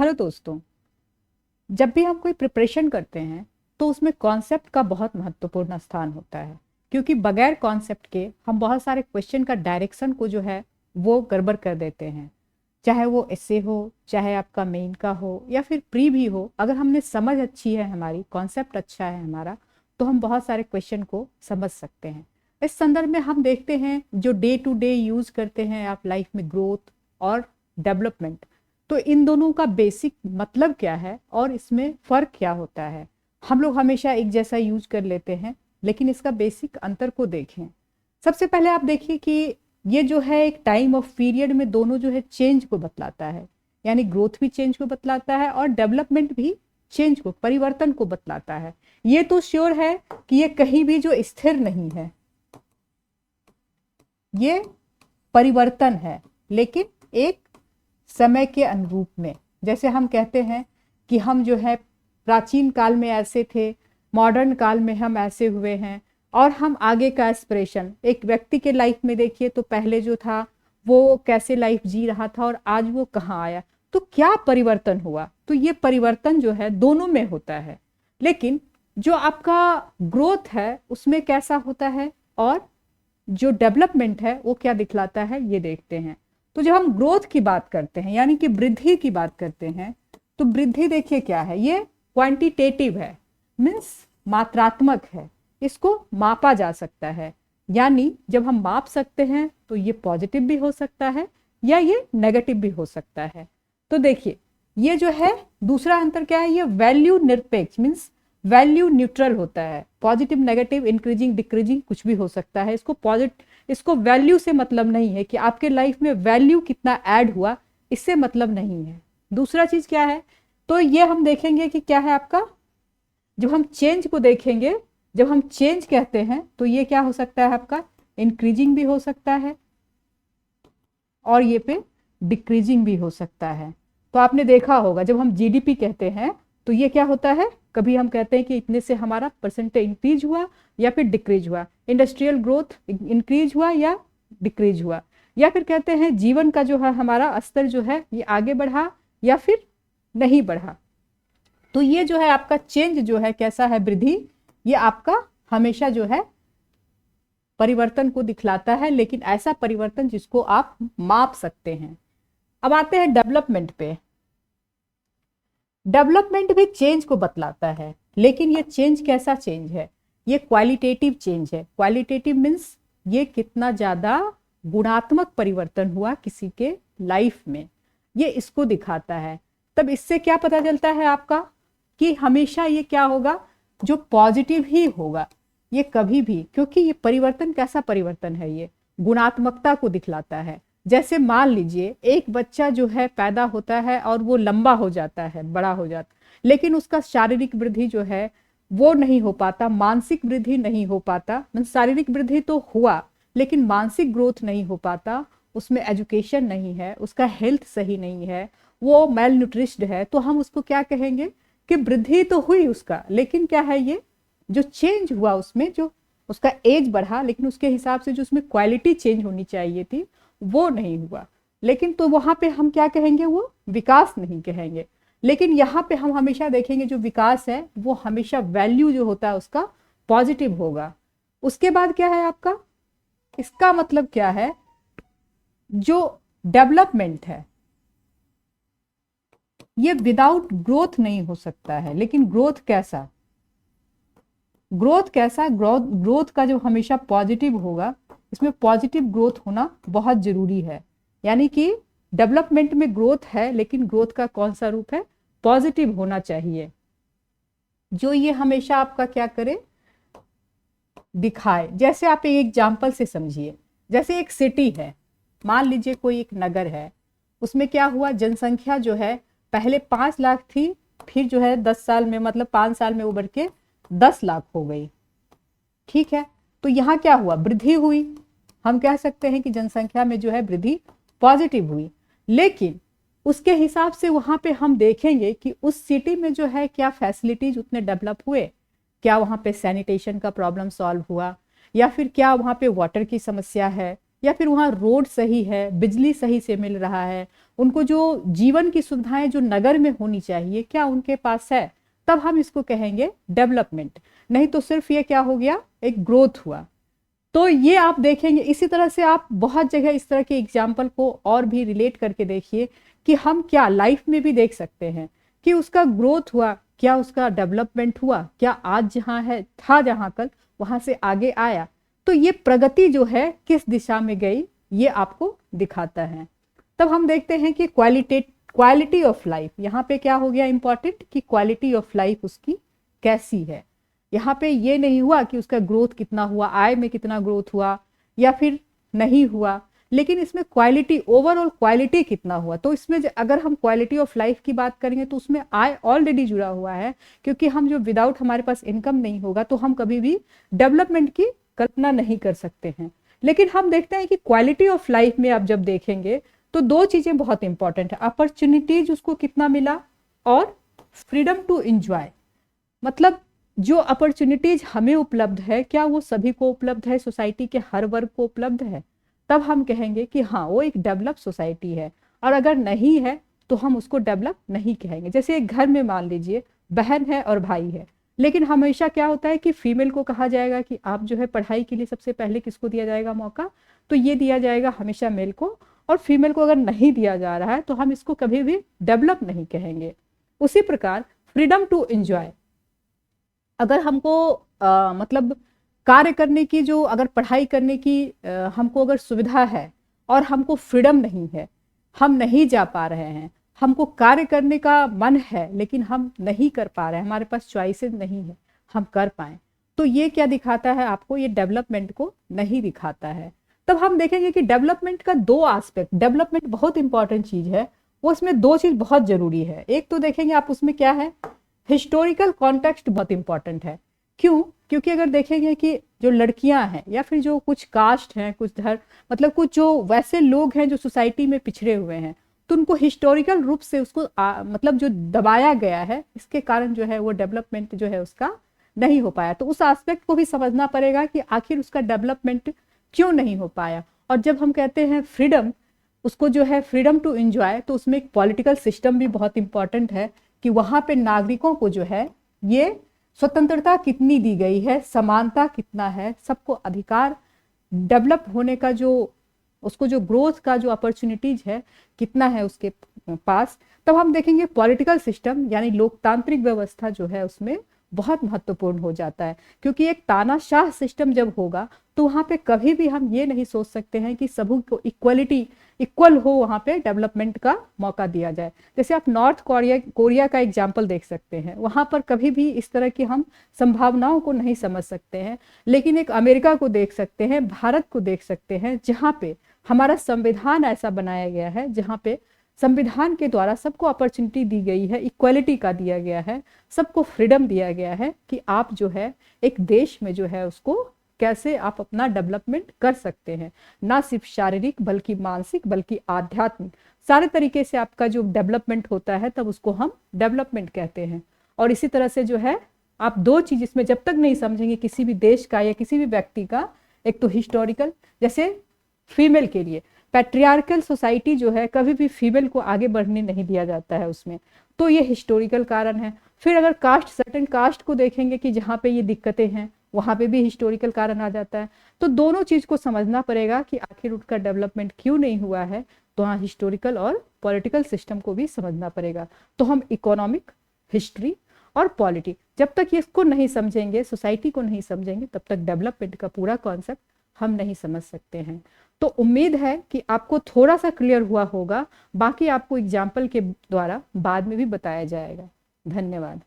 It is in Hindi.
हेलो दोस्तों। जब भी हम कोई प्रिपरेशन करते हैं तो उसमें कॉन्सेप्ट का बहुत महत्वपूर्ण स्थान होता है, क्योंकि बगैर कॉन्सेप्ट के हम बहुत सारे क्वेश्चन का डायरेक्शन को जो है वो गड़बड़ कर देते हैं। चाहे वो एसे हो, चाहे आपका मेन का हो या फिर प्री भी हो, अगर हमने समझ अच्छी है, हमारी कॉन्सेप्ट अच्छा है हमारा, तो हम बहुत सारे क्वेश्चन को समझ सकते हैं। इस संदर्भ में हम देखते हैं जो डे टू डे यूज करते हैं आप लाइफ में, ग्रोथ और डेवलपमेंट। तो इन दोनों का बेसिक मतलब क्या है और इसमें फ़र्क क्या होता है। हम लोग हमेशा एक जैसा यूज कर लेते हैं, लेकिन इसका बेसिक अंतर को देखें। सबसे पहले आप देखिए कि ये जो है एक टाइम ऑफ पीरियड में दोनों जो है चेंज को बतलाता है, यानी ग्रोथ भी चेंज को बतलाता है और डेवलपमेंट भी चेंज को, परिवर्तन को बतलाता है। ये तो श्योर है कि ये कहीं भी जो स्थिर नहीं है, ये परिवर्तन है, लेकिन एक समय के अनुरूप में। जैसे हम कहते हैं कि हम जो है प्राचीन काल में ऐसे थे, मॉडर्न काल में हम ऐसे हुए हैं, और हम आगे का एस्पिरेशन एक व्यक्ति के लाइफ में देखिए तो पहले जो था वो कैसे लाइफ जी रहा था और आज वो कहाँ आया, तो क्या परिवर्तन हुआ। तो ये परिवर्तन जो है दोनों में होता है, लेकिन जो आपका ग्रोथ है उसमें कैसा होता है और जो डेवलपमेंट है वो क्या दिखलाता है, ये देखते हैं। तो जब हम ग्रोथ की बात करते हैं यानी कि वृद्धि की बात करते हैं, तो वृद्धि देखिए क्या है, ये क्वांटिटेटिव है, मीन्स मात्रात्मक है, इसको मापा जा सकता है। यानी जब हम माप सकते हैं तो ये पॉजिटिव भी हो सकता है या ये नेगेटिव भी हो सकता है। तो देखिए ये जो है दूसरा अंतर क्या है, ये वैल्यू निरपेक्ष, मीन्स वैल्यू न्यूट्रल होता है। पॉजिटिव, नेगेटिव, इंक्रीजिंग, डिक्रीजिंग कुछ भी हो सकता है। इसको वैल्यू से मतलब नहीं है कि आपके लाइफ में वैल्यू कितना ऐड हुआ, इससे मतलब नहीं है। दूसरा चीज क्या है, तो ये हम देखेंगे कि क्या है आपका, जब हम चेंज को देखेंगे, जब हम चेंज कहते हैं तो ये क्या हो सकता है आपका, इंक्रीजिंग भी हो सकता है और ये पे डिक्रीजिंग भी हो सकता है। तो आपने देखा होगा जब हम जीडीपी कहते हैं तो ये क्या होता है, कभी हम कहते हैं कि इतने से हमारा परसेंटेज इंक्रीज हुआ या फिर डिक्रीज हुआ, इंडस्ट्रियल ग्रोथ इंक्रीज हुआ या डिक्रीज हुआ, या फिर कहते हैं जीवन का जो है हमारा स्तर जो है ये आगे बढ़ा या फिर नहीं बढ़ा। तो ये जो है आपका चेंज जो है कैसा है, वृद्धि, ये आपका हमेशा जो है परिवर्तन को दिखलाता है, लेकिन ऐसा परिवर्तन जिसको आप माप सकते हैं। अब आते हैं डेवलपमेंट पे। डेवलपमेंट भी चेंज को बतलाता है, लेकिन ये चेंज कैसा चेंज है, ये क्वालिटेटिव चेंज है। क्वालिटेटिव मीन्स ये कितना ज्यादा गुणात्मक परिवर्तन हुआ किसी के लाइफ में, ये इसको दिखाता है। तब इससे क्या पता चलता है आपका कि हमेशा ये क्या होगा, जो पॉजिटिव ही होगा ये कभी भी, क्योंकि ये परिवर्तन कैसा परिवर्तन है, ये गुणात्मकता को दिखलाता है। जैसे मान लीजिए एक बच्चा जो है पैदा होता है और वो लंबा हो जाता है, बड़ा हो जाता, लेकिन उसका शारीरिक वृद्धि जो है वो नहीं हो पाता, मानसिक वृद्धि नहीं हो पाता। शारीरिक वृद्धि तो हुआ लेकिन मानसिक ग्रोथ नहीं हो पाता, उसमें एजुकेशन नहीं है, उसका हेल्थ सही नहीं है, वो मेल न्यूट्रिश्ड है, तो हम उसको क्या कहेंगे कि वृद्धि तो हुई उसका, लेकिन क्या है, ये जो चेंज हुआ उसमें, जो उसका एज बढ़ा लेकिन उसके हिसाब से जो उसमें क्वालिटी चेंज होनी चाहिए थी वो नहीं हुआ। लेकिन तो वहां पे हम क्या कहेंगे, वो विकास नहीं कहेंगे। लेकिन यहाँ पे हम हमेशा देखेंगे जो विकास है वो हमेशा वैल्यू जो होता है उसका पॉजिटिव होगा। उसके बाद क्या है आपका, इसका मतलब क्या है, जो डेवलपमेंट है ये विदाउट ग्रोथ नहीं हो सकता है। लेकिन ग्रोथ कैसा, ग्रोथ का जो हमेशा पॉजिटिव होगा, इसमें पॉजिटिव ग्रोथ होना बहुत जरूरी है। यानी कि डेवलपमेंट में ग्रोथ है लेकिन ग्रोथ का कौन सा रूप है, पॉजिटिव होना चाहिए, जो ये हमेशा आपका क्या करे, दिखाए। जैसे आप एक एग्जाम्पल से समझिए, जैसे एक सिटी है, मान लीजिए कोई एक नगर है, उसमें क्या हुआ, जनसंख्या जो है पहले 5 लाख थी, फिर जो है 10 साल में, मतलब 5 साल में उभर के 10 लाख हो गई। ठीक है, तो यहाँ क्या हुआ, वृद्धि हुई। हम कह सकते हैं कि जनसंख्या में जो है वृद्धि पॉजिटिव हुई। लेकिन उसके हिसाब से वहां पे हम देखेंगे कि उस सिटी में जो है क्या फैसिलिटीज उतने डेवलप हुए, क्या वहां पे सैनिटेशन का प्रॉब्लम सॉल्व हुआ, या फिर क्या वहां पे वाटर की समस्या है, या फिर वहाँ रोड सही है, बिजली सही से मिल रहा है, उनको जो जीवन की सुविधाएं जो नगर में होनी चाहिए क्या उनके पास है, तब हम इसको कहेंगे डेवलपमेंट। नहीं तो सिर्फ ये क्या हो गया, एक ग्रोथ हुआ। तो ये आप देखेंगे इसी तरह से आप बहुत जगह इस तरह के एग्जाम्पल को और भी रिलेट करके देखिए कि हम क्या लाइफ में भी देख सकते हैं कि उसका ग्रोथ हुआ, क्या उसका डेवलपमेंट हुआ, क्या आज जहाँ है था जहाँ कल वहां से आगे आया। तो ये प्रगति जो है किस दिशा में गई ये आपको दिखाता है। तब हम देखते हैं कि क्वालिटी ऑफ लाइफ, यहाँ पे क्या हो गया इंपॉर्टेंट कि क्वालिटी ऑफ लाइफ उसकी कैसी है। यहाँ पे ये नहीं हुआ कि उसका ग्रोथ कितना हुआ, आय में कितना ग्रोथ हुआ या फिर नहीं हुआ, लेकिन इसमें क्वालिटी, ओवरऑल क्वालिटी कितना हुआ। तो इसमें अगर हम क्वालिटी ऑफ लाइफ की बात करेंगे तो उसमें आय ऑलरेडी जुड़ा हुआ है, क्योंकि हम जो विदाउट हमारे पास इनकम नहीं होगा तो हम कभी भी डेवलपमेंट की कल्पना नहीं कर सकते हैं। लेकिन हम देखते हैं कि क्वालिटी ऑफ लाइफ में आप जब देखेंगे तो दो चीजें बहुत इंपॉर्टेंट है, अपॉर्चुनिटीज उसको कितना मिला और फ्रीडम टू एंजॉय। मतलब जो अपॉर्चुनिटीज हमें उपलब्ध है क्या वो सभी को उपलब्ध है, सोसाइटी के हर वर्ग को उपलब्ध है, तब हम कहेंगे कि हाँ वो एक डेवलप सोसाइटी है। और अगर नहीं है तो हम उसको डेवलप नहीं कहेंगे। जैसे एक घर में मान लीजिए बहन है और भाई है, लेकिन हमेशा क्या होता है कि फीमेल को कहा जाएगा कि आप जो है पढ़ाई के लिए सबसे पहले किसको दिया जाएगा मौका, तो ये दिया जाएगा हमेशा मेल को, और फीमेल को अगर नहीं दिया जा रहा है तो हम इसको कभी भी डेवलप नहीं कहेंगे। उसी प्रकार फ्रीडम टू एंजॉय, अगर हमको मतलब कार्य करने की जो, अगर पढ़ाई करने की हमको अगर सुविधा है और हमको फ्रीडम नहीं है, हम नहीं जा पा रहे हैं, हमको कार्य करने का मन है लेकिन हम नहीं कर पा रहे हैं, हमारे पास चॉइसेस नहीं है हम कर पाए, तो ये क्या दिखाता है आपको, ये डेवलपमेंट को नहीं दिखाता है। तब हम देखेंगे कि डेवलपमेंट का दो एस्पेक्ट, डेवलपमेंट बहुत इंपॉर्टेंट चीज है, वो इसमें दो चीज बहुत जरूरी है। एक तो देखेंगे आप उसमें क्या है, हिस्टोरिकल कॉन्टेक्स्ट बहुत इंपॉर्टेंट है। क्यों? क्योंकि अगर देखेंगे कि जो लड़कियां हैं या फिर जो कुछ कास्ट हैं, कुछ धर्म, मतलब कुछ जो वैसे लोग हैं जो सोसाइटी में पिछड़े हुए हैं, तो उनको हिस्टोरिकल रूप से उसको मतलब जो दबाया गया है, इसके कारण जो है वो डेवलपमेंट जो है उसका नहीं हो पाया। तो उस एस्पेक्ट को भी समझना पड़ेगा कि आखिर उसका डेवलपमेंट क्यों नहीं हो पाया। और जब हम कहते हैं फ्रीडम, उसको जो है फ्रीडम टू एंजॉय, तो उसमें एक पॉलिटिकल सिस्टम भी बहुत इंपॉर्टेंट है कि वहां पे नागरिकों को जो है ये स्वतंत्रता कितनी दी गई है, समानता कितना है, सबको अधिकार, डेवलप होने का जो उसको जो ग्रोथ का जो अपॉर्चुनिटीज है कितना है उसके पास। तब हम देखेंगे पॉलिटिकल सिस्टम यानी लोकतांत्रिक व्यवस्था जो है उसमें बहुत महत्वपूर्ण हो जाता है, क्योंकि एक तानाशाह सिस्टम जब होगा तो वहां पे कभी भी हम ये नहीं सोच सकते हैं कि सभी को इक्वल हो, वहां पे डेवलपमेंट का मौका दिया जाए। जैसे आप नॉर्थ कोरिया का एग्जाम्पल देख सकते हैं, वहां पर कभी भी इस तरह की हम संभावनाओं को नहीं समझ सकते हैं। लेकिन एक अमेरिका को देख सकते हैं, भारत को देख सकते हैं, जहाँ पे हमारा संविधान ऐसा बनाया गया है, जहाँ पे संविधान के द्वारा सबको अपॉर्चुनिटी दी गई है, इक्वलिटी का दिया गया है, सबको फ्रीडम दिया गया है कि आप जो है एक देश में जो है उसको कैसे आप अपना डेवलपमेंट कर सकते हैं, ना सिर्फ शारीरिक बल्कि मानसिक बल्कि आध्यात्मिक, सारे तरीके से आपका जो डेवलपमेंट होता है तब उसको हम डेवलपमेंट कहते हैं। और इसी तरह से जो है आप दो चीज इसमें जब तक नहीं समझेंगे किसी भी देश का या किसी भी व्यक्ति का, एक तो हिस्टोरिकल, जैसे फीमेल के लिए पैट्रियार्कल सोसाइटी जो है कभी भी फीमेल को आगे बढ़ने नहीं दिया जाता है उसमें, तो ये हिस्टोरिकल कारण है। फिर अगर कास्ट, सर्टेन कास्ट को देखेंगे कि जहाँ पे ये दिक्कतें हैं वहां पे भी हिस्टोरिकल कारण आ जाता है। तो दोनों चीज को समझना पड़ेगा कि आखिर उनका डेवलपमेंट क्यों नहीं हुआ है, तो हाँ हिस्टोरिकल और पॉलिटिकल सिस्टम को भी समझना पड़ेगा। तो हम इकोनॉमिक, हिस्ट्री और पॉलिटी जब तक इसको नहीं समझेंगे, सोसाइटी को नहीं समझेंगे, तब तक डेवलपमेंट का पूरा कॉन्सेप्ट हम नहीं समझ सकते हैं। तो उम्मीद है कि आपको थोड़ा सा क्लियर हुआ होगा, बाकी आपको एग्जाम्पल के द्वारा बाद में भी बताया जाएगा। धन्यवाद।